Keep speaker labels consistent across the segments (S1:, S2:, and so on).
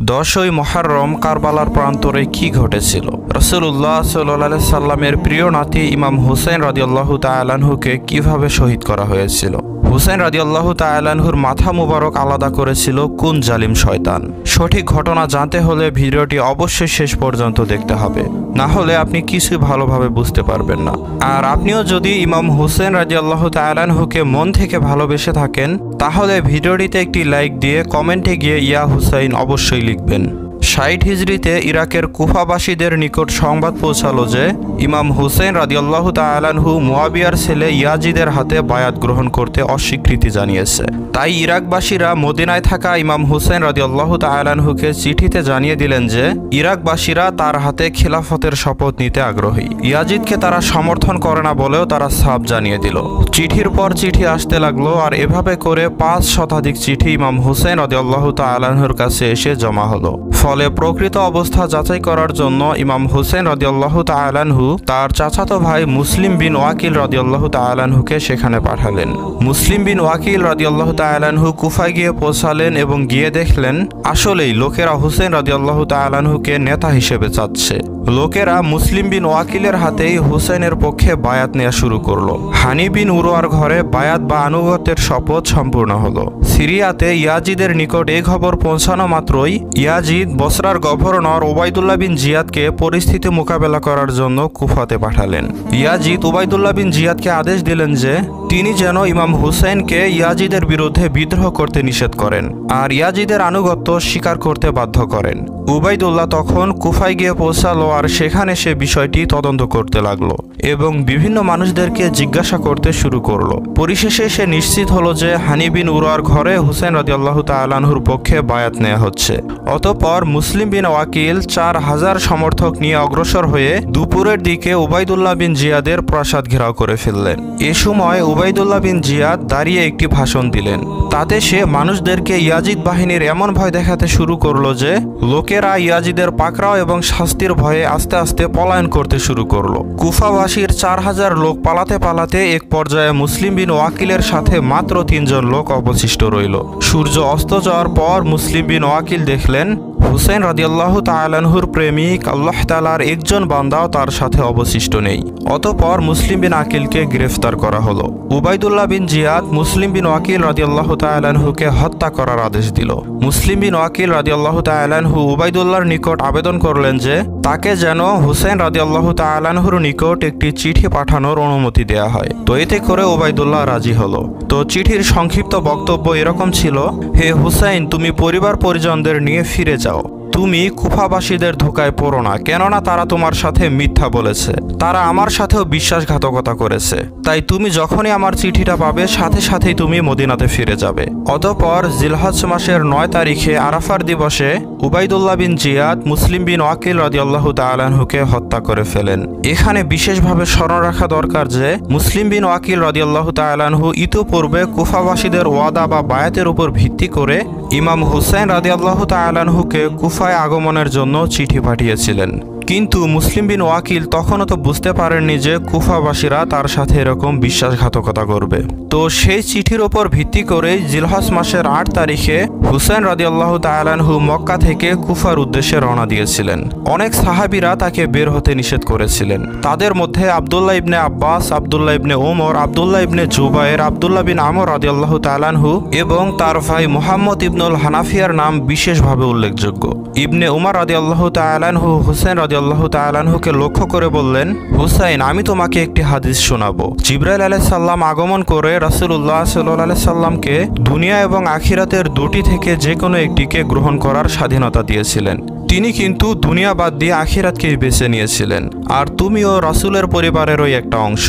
S1: 10ই মুহররম কারবালার প্রান্তরে কি ঘটেছিল? রাসূলুল্লাহ সাল্লাল্লাহু আলাইহি সাল্লামের প্রিয় নাতি ইমাম হুসাইন রাদিয়াল্লাহু তাআলা আনহুকে কিভাবে শহীদ করা হয়েছিল? হুসাইন রাদিয়াল্লাহু তাআলা আনহুর মাথা মুবারক আলাদা করেছিল কোন জালিম শয়তান? সঠিক ঘটনা জানতে হলে ভিডিওটি অবশ্যই শেষ পর্যন্ত দেখতে হবে, না হলে আপনি কিছুই ভালোভাবে বুঝতে পারবেন না। আর আপনিও যদি ইমাম হুসাইন রাদিয়াল্লাহু তাআলা আনহুকে মন থেকে ভালোবেসে থাকেন, তাহলে ভিডিওটিতে একটি লাইক দিয়ে কমেন্টে গিয়ে ইয়া হুসাইন অবশ্যই লিখবেন। 60 হিজরিতে ইরাকের কুফাবাসীদের নিকট সংবাদ পৌঁছালো যে ইমাম হুসাইন রাদিয়াল্লাহু তাআলা আনহু মুয়াবিয়ার ছেলে ইয়াজিদের হাতে বায়াত গ্রহণ করতে অস্বীকৃতি জানিয়েছে। তাই ইরাকবাসীরা মদিনায় থাকা ইমাম হুসাইন রাদিয়াল্লাহু তাআলা আনহুকে চিঠিতে জানিয়ে দিলেন যে ইরাকবাসীরা তার হাতে খিলাফতের শপথ নিতে আগ্রহী। ইয়াজিদকে তারা সমর্থন করে না বলেও তারা সাফ জানিয়ে দিল। চিঠির পর চিঠি আসতে লাগলো, আর এভাবে করে 5 শতাধিক চিঠি ইমাম হুসাইন রাদিয়াল্লাহু তাআলা আনহুর কাছে এসে জমা হলো। ফলে প্রকৃত অবস্থা যাচাই করার জন্য ইমাম হুসাইন রাদিয়াল্লাহু তাআলা আনহু তার চাচাতো ভাই মুসলিম বিন ওয়াকিল রাদিয়াল্লাহু তাআলা আনহুকে সেখানে পাঠালেন। মুসলিম বিন ওয়াকিল রাদিয়াল্লাহু তাআলা আনহু কুফায় গিয়ে পৌঁছালেন এবং গিয়ে দেখলেন আসলেই লোকেরা হুসাইন রাদিয়াল্লাহু তাআলা আনহুকে নেতা হিসেবে চাচ্ছে। লোকেরা মুসলিম বিন ওয়াকিলের হাতেই হুসাইনের পক্ষে বায়াত নেওয়া শুরু করলো। হানি বিন উরওয়ার ঘরে বায়াত বা আনুগত্যের শপথ সম্পূর্ণ হলো। সিরিয়াতে ইয়াজিদের নিকট এই খবর পৌঁছানো মাত্রই ইয়াজিদ বসরার গভর্নর ওবায়দুল্লাহ বিন জিয়াদকে পরিস্থিতি মোকাবেলা করার জন্য কুফাতে পাঠালেন। ইয়াজিদ ওবায়দুল্লাহ বিন জিয়াদকে আদেশ দিলেন যে তিনি যেন ইমাম হুসাইনকে ইয়াজিদের বিরুদ্ধে বিদ্রোহ করতে নিষেধ করেন আর ইয়াজিদের আনুগত্য স্বীকার করতে বাধ্য করেন। উবাইদুল্লাহ তখন কুফায় গিয়ে পৌঁছালো, আর সেখানে সে বিষয়টি তদন্ত করতে লাগলো এবং বিভিন্ন মানুষদেরকে জিজ্ঞাসা করতে শুরু করলো। পরিশেষে সে নিশ্চিত হলো যে হানি বিন উরওয়ার ঘরে হুসাইন রাদিয়াল্লাহু তাআলা আনহুর পক্ষে বায়াত নেওয়া হচ্ছে। অতঃপর মুসলিম বিন ওয়াকিল 4000 সমর্থক নিয়ে অগ্রসর হয়ে দুপুরের দিকে উবাইদুল্লাহ বিন জিয়াদের প্রাসাদ ঘেরাও করে ফেললেন। এ সময় উবাইদুল্লাহ বিন জিয়াদ দাঁড়িয়ে একটি ভাষণ দিলেন। তাতে সে মানুষদেরকে ইয়াজিদ বাহিনীর এমন ভয় দেখাতে শুরু করলো যে লোকেরা ইয়াজিদের পাকড়াও এবং শাস্তির ভয়ে আস্তে আস্তে পলায়ন করতে শুরু করলো। কুফাবাসীর 4000 লোক পালাতে পালাতে এক পর্যায়ে মুসলিম বিন ওয়াকিলের সাথে মাত্র 3 জন লোক অবশিষ্ট রইল। সূর্য অস্ত যাওয়ার পর মুসলিম বিন ওয়াকিল দেখলেন হুসাইন রাদিয়াল্লাহু তাআলা আনহুর প্রেমিক আল্লাহ তাআলার একজন বান্দাও তার সাথে অবশিষ্ট নেই। অতঃপর মুসলিম বিন আকিলকে গ্রেফতার করা হলো। উবাইদুল্লাহ বিন জিয়াদ মুসলিম বিন ওয়াকিল রাদিয়াল্লাহু তাআলা আনহুকে হত্যা করার আদেশ দিল। মুসলিম বিন ওয়াকিল রাদিয়াল্লাহু তাআলা আনহু উবাইদুল্লাহর নিকট আবেদন করলেন যে তাকে যেন হুসাইন রাদিয়াল্লাহু তাআলা আনহুর নিকট একটি চিঠি পাঠানোর অনুমতি দেয়া হয়। তো এতে করে উবাইদুল্লাহ রাজি হলো। তো চিঠির সংক্ষিপ্ত বক্তব্য এরকম ছিল: হে হুসাইন, তুমি পরিবার পরিজনদের নিয়ে ফিরে যাও। তুমি কুফাবাসীদের ধোকায় পড়ো না, কেননা তারা তোমার সাথে মিথ্যা বলেছে। তারা আমার সাথেও বিশ্বাসঘাতকতা করেছে। তাই তুমি যখনই আমার চিঠিটা পাবে সাথে সাথেই তুমি মদিনাতে ফিরে যাবে। অতঃপর জিলহজ মাসের 9 তারিখে আরাফার দিবসে উবাইদুল্লাহ বিন জিয়াদ মুসলিম বিন ওয়াকিল রাদিয়াল্লাহু তাআলা আনহুকে হত্যা করে ফেলেন। এখানে বিশেষভাবে স্মরণ রাখা দরকার যে মুসলিম বিন ওয়াকিল রাদিয়াল্লাহু তাআলা আনহু ইতিপূর্বে কুফাবাসীদের ওয়াদা বা বায়াতের উপর ভিত্তি করে ইমাম হুসাইন রাদিয়াল্লাহু তাআলা আনহুকে কুফায় আগমনের জন্য চিঠি পাঠিয়েছিলেন। কিন্তু মুসলিম বিন ওয়াকিল তখনও তো বুঝতে পারেননি যে কুফাবাসীরা তার সাথে এরকম বিশ্বাসঘাতকতা করবে। তো সেই চিঠির ওপর ভিত্তি করে জিলহজ মাসের 8 তারিখে হুসাইন রাদিয়াল্লাহু তাআলা আনহু মক্কা থেকে কুফার উদ্দেশ্যে রওনা দিয়েছিলেন। অনেক সাহাবীরা তাকে বের হতে নিষেধ করেছিলেন। তাদের মধ্যে আব্দুল্লাহ ইবনে আব্বাস, আব্দুল্লাহ ইবনে ওমর, আব্দুল্লাহ ইবনে জুবায়ের, আব্দুল্লাহ বিন আমর রাদিয়াল্লাহু তাআলা আনহু এবং তার ভাই মুহাম্মদ ইবনুল হানাফিয়ার নাম বিশেষভাবে উল্লেখযোগ্য। ইবনে উমর রাদিয়াল্লাহু তাআলা আনহু হুসাইন রাদিয়াল্লাহু তাআলা আনহুকে লক্ষ্য করে বললেন, হুসাইন, আমি তোমাকে একটি হাদিস শোনাবো। জিবরাইল আলাইহিস সালাম আগমন করে রাসূলুল্লাহ সাল্লাল্লাহু আলাইহি সাল্লামকে দুনিয়া এবং আখিরাতের দুটি থেকে যে কোনো একটিকে গ্রহণ করার স্বাধীনতা দিয়েছিলেন। তিনি কিন্তু দুনিয়া বাদ দিয়ে আখিরাতকেই বেছে নিয়েছিলেন। আর তুমিও রাসূলের পরিবারেরই একটা অংশ।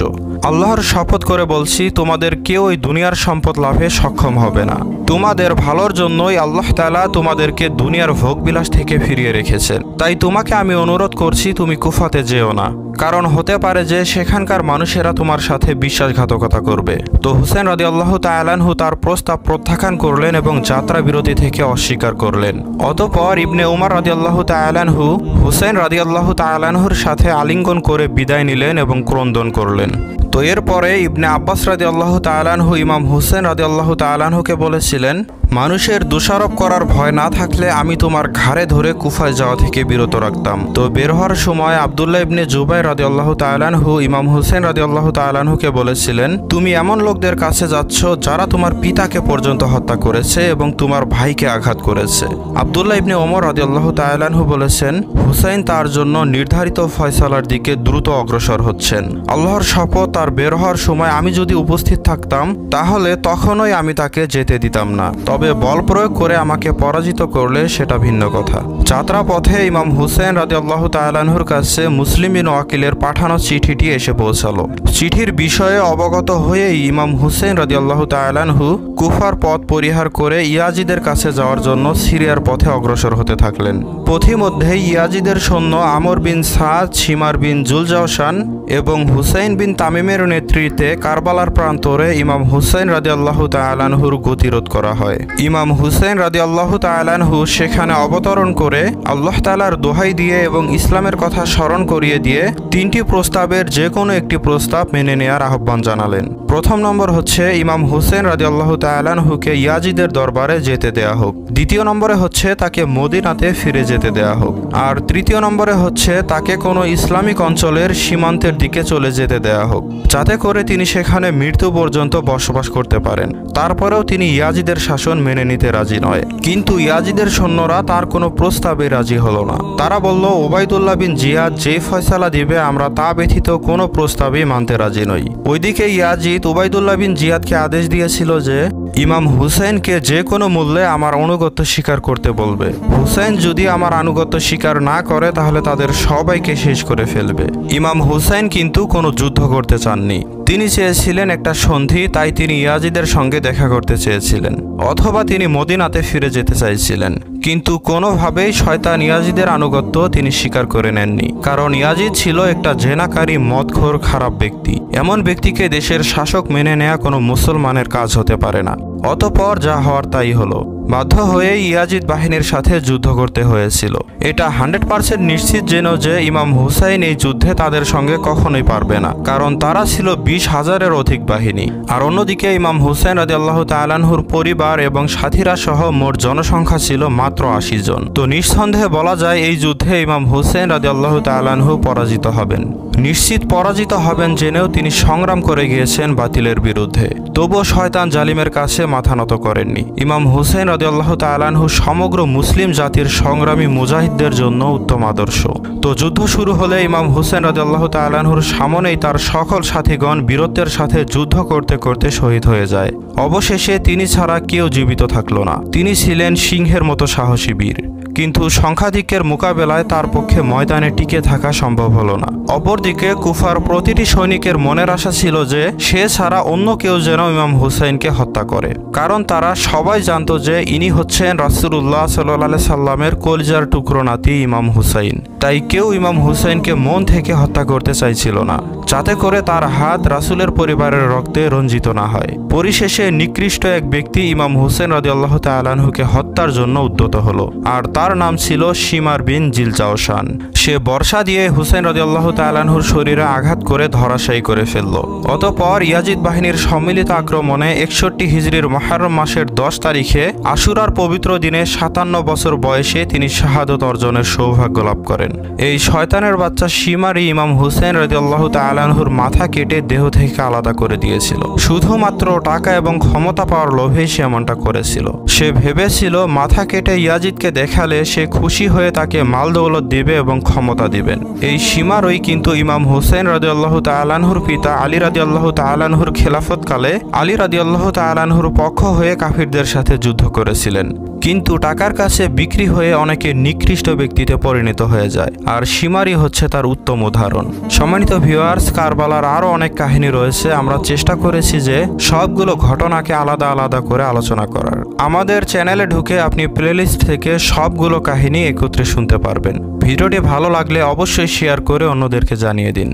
S1: আল্লাহর শপথ করে বলছি, তোমাদের কেউ ওই দুনিয়ার সম্পদ লাভে সক্ষম হবে না। তোমাদের ভালোর জন্যই আল্লাহ তাআলা তোমাদেরকে দুনিয়ার ভোগবিলাস থেকে ফিরিয়ে রেখেছেন। তাই তোমাকে আমি অনুরোধ করছি, তুমি কুফাতে যেও না, কারণ হতে পারে যে সেখানকার মানুষেরা তোমার সাথে বিশ্বাসঘাতকতা করবে। তো হুসাইন রাদিয়াল্লাহু তাআলা আনহু তার প্রস্তাব প্রত্যাখ্যান করলেন এবং যাত্রা বিরতি থেকে অস্বীকার করলেন। অতঃপর ইবনে উমর রাদিয়াল্লাহু তাআলা আনহু হুসাইন রাদিয়াল্লাহু তাআলা আনহুর সাথে আলিঙ্গন করে বিদায় নিলেন এবং ক্রন্দন করলেন। তো এরপরে ইবনে আব্বাস রাদিয়াল্লাহু তাআলা আনহু ইমাম হুসাইন রাদিয়াল্লাহু তাআলা আনহুকে বলেছিলেন, মানুষের দোষারোপ করার ভয় না থাকলে আমি তোমার ঘাড়ে ধরে কুফায় যাওয়া থেকে বিরত রাখতাম। তো বের হওয়ার সময় আব্দুল্লাহ ইবনে জুবাইর রাদিয়াল্লাহু তাআলা আনহু ইমাম হুসেন রাদিয়াল্লাহু তাআলা আনহুকে বলেছিলেন, তুমি এমন লোকদের কাছে যাচ্ছ যারা তোমার পিতাকে পর্যন্ত হত্যা করেছে এবং তোমার ভাইকে আঘাত করেছে। আব্দুল্লাহ ইবনে ওমর রাদিয়াল্লাহু তাআলা আনহু বলেছেন, হুসাইন তার জন্য নির্ধারিত ফয়সালার দিকে দ্রুত অগ্রসর হচ্ছেন। আল্লাহর শপথ, তার বের হওয়ার সময় আমি যদি উপস্থিত থাকতাম তাহলে তখনই আমি তাকে যেতে দিতাম না, তবে বল প্রয়োগ করে আমাকে পরাজিত করলে সেটা ভিন্ন কথা। যাত্রা পথে ইমাম হুসেন রাদিয়াল্লাহু তাআলা আনহুর কাছে মুসলিম বিন ওয়াকিলের পাঠানো চিঠিটি এসে পৌঁছালো। চিঠির বিষয়ে অবগত হয়েই ইমাম হুসেন রাদিয়াল্লাহু তাআলা আনহু কুফার পথ পরিহার করে ইয়াজিদের কাছে যাওয়ার জন্য সিরিয়ার পথে অগ্রসর হতে থাকলেন। পথিমধ্যে ইয়াজিদের সৈন্য আমর বিন সাদ, শিমার বিন জুলজাওশান এবং হুসাইন বিন তামিমের নেতৃত্বে কারবালার প্রান্তরে ইমাম হুসাইন রাদিয়াল্লাহু তাআলা আনহুর গতিরোধ করা হয়। ইমাম হুসাইন রাদিয়াল্লাহু তাআলা আনহু সেখানে অবতরণ করে আল্লাহ তাআলার দোহাই দিয়ে এবং ইসলামের কথা স্মরণ করিয়ে দিয়ে 3টি প্রস্তাবের যে কোনো একটি প্রস্তাব মেনে নেয়ার আহ্বান জানালেন। প্রথম নম্বর হচ্ছে ইমাম হুসেন রাদিয়াল্লাহু তাআলা আনহুকে ইয়াজিদের দরবারে যেতে দেয়া হোক। দ্বিতীয় নম্বরে হচ্ছে তাকে মদিনাতে ফিরে যেতে দেয়া হোক। আর তৃতীয় নম্বরে হচ্ছে তাকে কোনো ইসলামিক অঞ্চলের সীমান্তের দিকে চলে যেতে দেয়া হোক, যাতে করে তিনি সেখানে মৃত্যু পর্যন্ত বসবাস করতে পারেন। তারপরেও তিনি ইয়াজিদের শাসন মেনে নিতে রাজি নয়। কিন্তু ইয়াজিদের সৈন্যরা তার কোনো প্রস্তাবে রাজি হলো না। তারা বলল, ওবাইদুল্লাহ বিন জিয়াদ যেই ফয়সালা দিবে আমরা তা ব্যতীত কোনো প্রস্তাবই মানতে রাজি নই। ওইদিকে ইয়াজিদ ওবাইদুল্লাহ বিন জিয়াদকে আদেশ দিয়েছিল যে ইমাম হুসাইনকে যে কোনো মূল্যে আমার আনুগত্য স্বীকার করতে বলবে। হুসাইন যদি আমার আনুগত্য স্বীকার না করে তাহলে তাদের সবাইকে শেষ করে ফেলবে। ইমাম হুসাইন কিন্তু কোনো যুদ্ধ করতে চাননি। তিনি চেয়েছিলেন একটা সন্ধি, তাই তিনি ইয়াজিদের সঙ্গে দেখা করতে চেয়েছিলেন, অথবা তিনি মদিনাতে ফিরে যেতে চাইছিলেন। কিন্তু কোনোভাবেই শয়তান ইয়াজিদের আনুগত্য তিনি স্বীকার করে নেননি, কারণ ইয়াজিদ ছিল একটা জেনাকারী, মদখোর, খারাপ ব্যক্তি। এমন ব্যক্তিকে দেশের শাসক মেনে নেওয়া কোনো মুসলমানের কাজ হতে পারে না। অতঃপর যা হওয়ার তাই হলো। বাধ্য হয়ে ইয়াজিদ বাহিনীর সাথে যুদ্ধ করতে হয়েছিল। এটা 100% নিশ্চিত যে ইমাম হুসাইন এই যুদ্ধে তাদের সঙ্গে কখনোই পারবে না, কারণ তারা ছিল 20,000-এর অধিক বাহিনী। আর অন্যদিকে ইমাম হুসাইন রাদিয়াল্লাহু তাআলা আনহুর পরিবার এবং সাথীরা সহ মোট জনসংখ্যা ছিল মাত্র 80 জন। তো নিঃসন্দেহে বলা যায় এই যুদ্ধে ইমাম হুসাইন রাদিয়াল্লাহু তাআলা আনহু পরাজিত হবেন। নিশ্চিত পরাজিত হবেন জেনেও তিনি সংগ্রাম করে গিয়েছেন বাতিলের বিরুদ্ধে। তবুও শয়তান জালিমের কাছে মাথা নত করেননি। ইমাম হুসাইন রাদিয়াল্লাহু তাআলা আনহু সমগ্র মুসলিম জাতির সংগ্রামী মুজাহিদদের জন্য উত্তম আদর্শ। তো যুদ্ধ শুরু হলে ইমাম হুসাইন রাদিয়াল্লাহু তাআলা আনহুর সামনেই তার সকল সাথীগণ বীরত্বের সাথে যুদ্ধ করতে করতে শহীদ হয়ে যায়। অবশেষে তিনি ছাড়া কেউ জীবিত থাকল না। তিনি ছিলেন সিংহের মতো সাহসী বীর, কিন্তু সংখ্যাধিক্যের মোকাবেলায় তার পক্ষে ময়দানে টিকে থাকা সম্ভব হলো না। অপরদিকে কুফার প্রতিটি সৈনিকের মনের আশা ছিল যে সে ছাড়া অন্য কেউ যেন ইমাম হুসাইনকে হত্যা করে, কারণ তারা সবাই জানতো যে ইনি হচ্ছেন রাসূলুল্লাহ সাল্লাল্লাহু আলাইহি সাল্লামের কলিজার টুকরো নাতি ইমাম হুসাইন। তাই কেউ ইমাম হুসাইনকে মন থেকে হত্যা করতে চাইছিল না, যাতে করে তার হাত রাসূলের পরিবারের রক্তে রঞ্জিত না হয়। পরিশেষে নিকৃষ্ট এক ব্যক্তি ইমাম হুসেন রাদিয়াল্লাহু তাআলা আনহুকে হত্যার জন্য উদ্যত হলো, আর তার নাম ছিল শিমার বিন জিলজাওশান। সে বর্ষা দিয়ে হুসেন রাদিয়াল্লাহু তাআলা আনহুর শরীরে আঘাত করে ধরাশায়ী করে ফেলল। অতঃপর ইয়াজিদ বাহিনীর সম্মিলিত আক্রমণে 61 হিজরির মুহররম মাসের 10 তারিখে আশুরার পবিত্র দিনে 57 বছর বয়সে তিনি শাহাদত অর্জনের সৌভাগ্য লাভ করেন। এই শয়তানের বাচ্চা শিমারই ইমাম হুসেন রাদিয়াল্লাহু তাআলা আনহুর মাথা কেটে দেহ থেকে আলাদা করে দিয়েছিল। শুধুমাত্র টাকা এবং ক্ষমতা পাওয়ার লোভেই সে এমনটা করেছিল। সে ভেবেছিল মাথা কেটে ইয়াজিদকে দেখালে সে খুশি হয়ে তাকে মাল দৌলত দিবে এবং ক্ষমতা দিবেন। এই শিমারই কিন্তু ইমাম হুসেন রাদিয়াল্লাহু তাআলা আনহুর পিতা আলী রাদিয়াল্লাহু তাআলা আনহুর খেলাফতকালে আলী রাদিয়াল্লাহু তাআলা আনহুর পক্ষ হয়ে কাফিরদের সাথে যুদ্ধ করেছিলেন। কিন্তু টাকার কাছে বিক্রি হয়ে অনেকে নিকৃষ্ট ব্যক্তিতে পরিণত হয়ে যায়, আর শিমারি হচ্ছে তার উত্তম উদাহরণ। সম্মানিত ভিউয়ার্স, কারবালার আরও অনেক কাহিনী রয়েছে। আমরা চেষ্টা করেছি যে সবগুলো ঘটনাকে আলাদা আলাদা করে আলোচনা করার। আমাদের চ্যানেলে ঢুকে আপনি প্লেলিস্ট থেকে সবগুলো কাহিনী একত্রে শুনতে পারবেন। ভিডিওটি ভালো লাগলে অবশ্যই শেয়ার করে অন্যদেরকে জানিয়ে দিন।